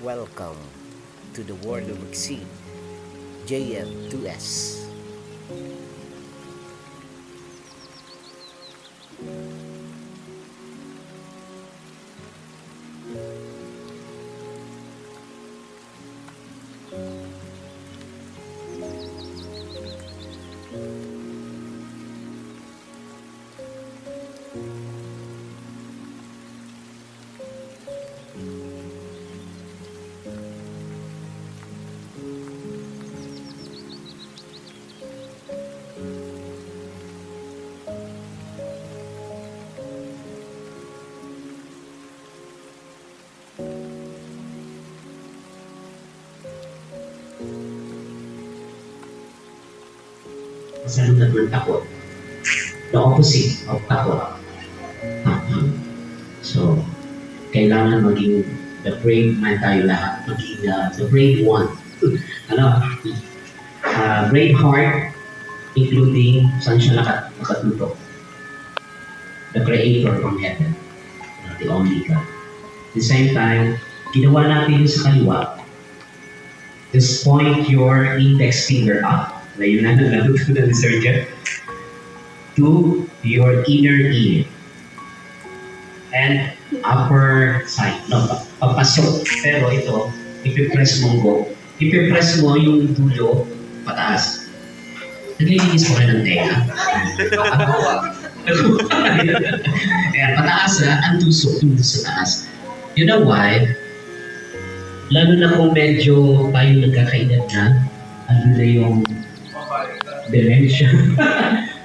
Welcome to the world of Exceed, JM2S. Saan naman takot? The opposite of takot. So, kailangan maging the brave man tayo lahat. Maging the brave one. Brave heart, including saan siya nakatutok. The Creator from heaven. The only God. At the same time, ginawa natin yung sa kaliwa. Just point your index finger up. Ngayon na natutunan ni Sir Jeff. To your inner ear. And upper side. No, papasok. Pero ito, ipipress mo ipipress mo yung dulo pataas. Naglilinis mo rin ng tenga. Kaya pataas ang tusok sa taas. You know why? Lalo na kung medyo tayo nagkakaedad na, ano na yung dementia.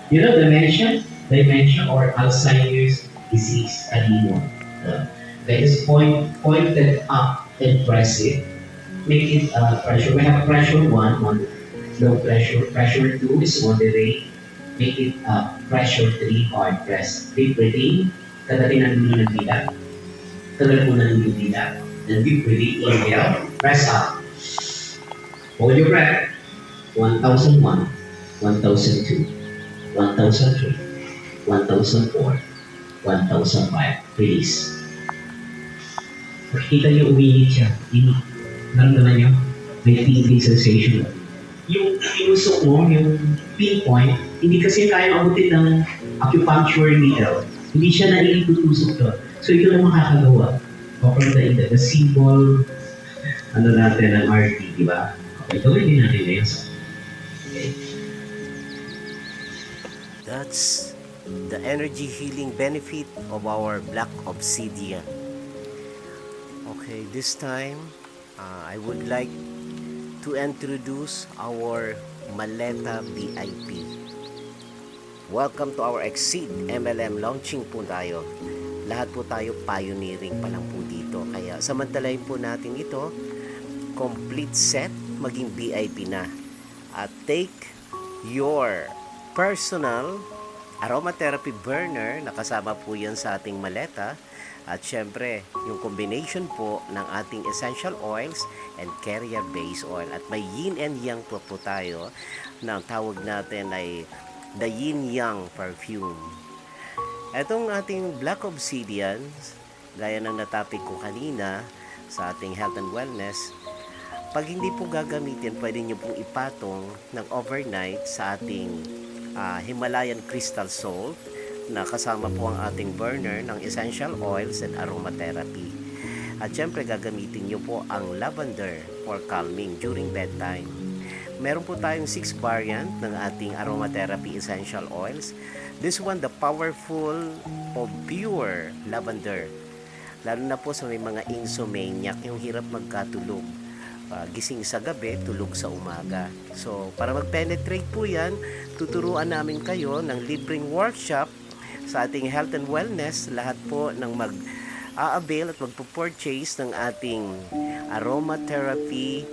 You know dementia? Dementia or Alzheimer's disease, anymore. That is pointed up and press it. Make it pressure. We have pressure 1, low pressure. Pressure 2 is moderate. Make it pressure 3, hard press. Deep breathing. Kadating ang dulo ng dila. Tagal po ng dila. And deep breathing. Inhale. Press up. Hold your breath. 1001, 1002, 1003, 1004, 1005. Release. Makikita niyo umiinit siya. Naramdaman niyo? May tingling sensation. Yung usok mo, yung pinpoint, hindi kasi kaya abutin ng acupuncture needle. Hindi siya naiitutusok doon. So ito lang makakagawa. From the symbol, natin ng RT, di ba? Okay, gawin din natin na yun. Okay. That's the energy healing benefit of our black obsidian. Okay, this time I would like to introduce our Maleta VIP. Welcome to our Exceed MLM launching po tayo. Lahat po tayo pioneering pa lang po dito. Kaya samantalahin po natin ito, complete set, maging VIP na. At take your personal aromatherapy burner, nakasama po yan sa ating maleta. At syempre, yung combination po ng ating essential oils and carrier base oil. At may yin and yang po tayo na tawag natin ay the yin yang perfume. Etong ating black obsidian, gaya ng natapik ko kanina sa ating health and wellness, pag hindi po gagamitin, pwede nyo pong ipatong ng overnight sa ating Himalayan crystal salt na kasama po ang ating burner ng essential oils and aromatherapy. At syempre gagamitin nyo po ang lavender for calming during bedtime. Meron po tayong 6 variant ng ating aromatherapy essential oils. This one, the powerful of pure lavender. Lalo na po sa may mga insomniac, yung hirap magkatulog. gising sa gabi, tulog sa umaga. So, para mag-penetrate po yan, tuturuan namin kayo ng libreng workshop sa ating health and wellness. Lahat po ng mag-a-avail at magpo-purchase ng ating aromatherapy,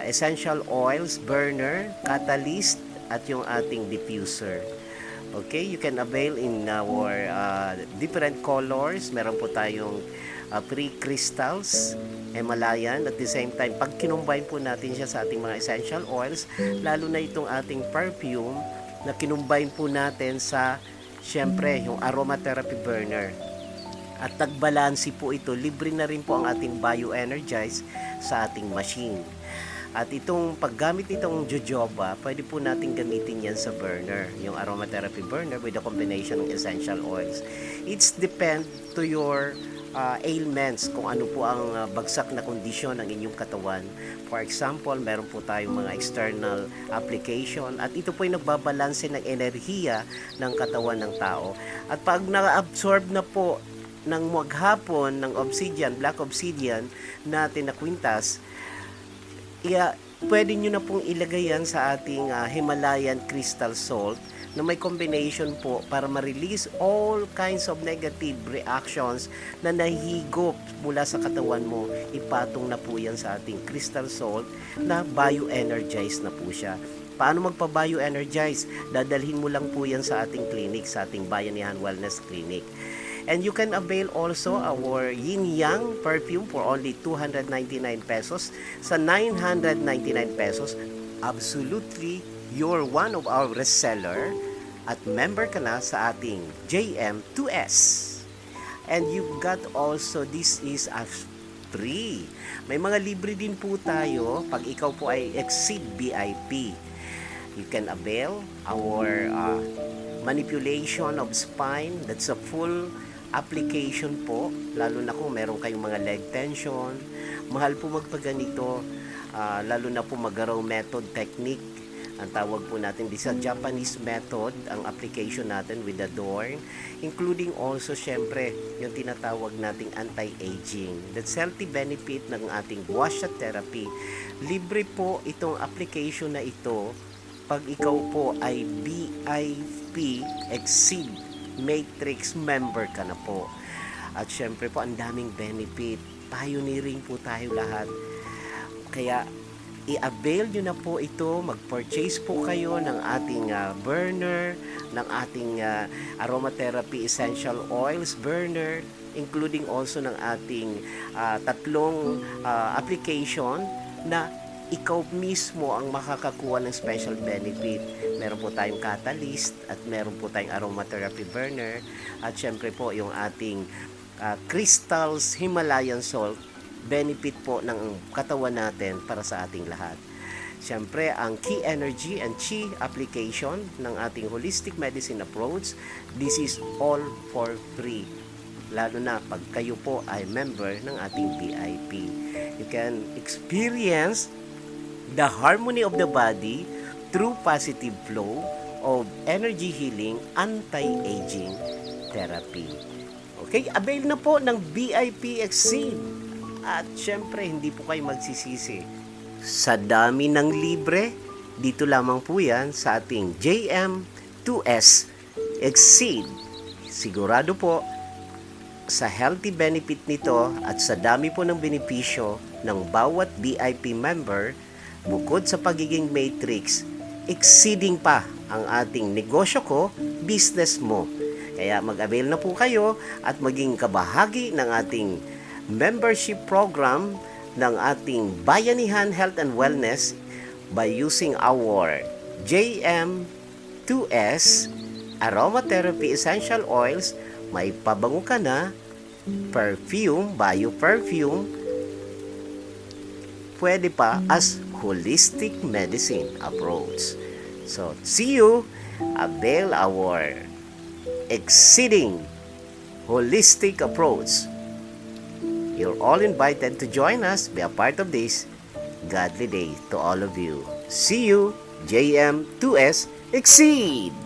essential oils, burner, catalyst, at yung ating diffuser. Okay, you can avail in our different colors. Meron po tayong free crystals, Himalayan. At the same time, pag kinumbine po natin siya sa ating mga essential oils, lalo na itong ating perfume na kinumbine po natin sa, syempre, yung aromatherapy burner. At nagbalansi po ito, libre na rin po ang ating bioenergize sa ating machine. At itong paggamit nitong jojoba, pwede po natin gamitin yan sa burner, yung aromatherapy burner with a combination ng essential oils. It's depend to your ailments, kung ano po ang bagsak na kondisyon ng inyong katawan. For example, meron po tayong mga external application at ito po ay nagbabalanse ng enerhiya ng katawan ng tao. At pag na-absorb na po ng maghapon ng obsidian, black obsidian natin na kwintas, pwede nyo na pong ilagay yan sa ating Himalayan crystal salt na may combination po para ma-release all kinds of negative reactions na nahihigop mula sa katawan mo. Ipatong na po yan sa ating crystal salt na bioenergize na po siya. Paano magpa-bioenergize? Dadalhin mo lang po yan sa ating clinic, sa ating Bayanihan Wellness Clinic. And you can avail also our Yin Yang perfume for only 299 pesos. Sa 999 pesos, absolutely, you're one of our reseller at member ka na sa ating JM2S. And you got also, this is a free. May mga libre din po tayo pag ikaw po ay Exceed VIP. You can avail our manipulation of spine. That's a full application po, lalo na kung meron kayong mga leg tension. Mahal po magpaganito, lalo na po mag-row method technique. Ang tawag po natin di sa Japanese method, ang application natin with the Adorn, including also syempre yung tinatawag nating anti-aging. That's healthy benefit ng ating Guasha therapy. Libre po itong application na ito pag ikaw po ay VIP Exceed Matrix member ka na po. At syempre po, ang daming benefit. Pioneering po tayo lahat. Kaya, i-avail nyo na po ito. Mag-purchase po kayo ng ating burner, ng ating aromatherapy essential oils burner, including also ng ating tatlong application na ikaw mismo ang makakakuha ng special benefit. Meron po tayong catalyst at meron po tayong aromatherapy burner at syempre po yung ating crystals Himalayan salt, benefit po ng katawan natin para sa ating lahat. Syempre, ang Key Energy and Chi application ng ating holistic medicine approach, this is all for free. Lalo na pag kayo po ay member ng ating VIP. You can experience the harmony of the body through positive flow of energy healing, anti-aging therapy. Okay, avail na po ng VIP Exceed. At syempre, hindi po kayo magsisisi. Sa dami ng libre, dito lamang po yan sa ating JM2S Exceed. Sigurado po, sa healthy benefit nito at sa dami po ng benepisyo ng bawat VIP member, bukod sa pagiging matrix, exceeding pa ang ating negosyo ko, business mo. Kaya mag-avail na po kayo at maging kabahagi ng ating membership program ng ating Bayanihan Health and Wellness by using our JM2S Aromatherapy Essential Oils. May pabango ka na, perfume, bio-perfume, pwede pa as holistic medicine approach. So, see you. Avail our exceeding holistic approach. You're all invited to join us, be a part of this godly day to all of you. See you, JM2S Exceed!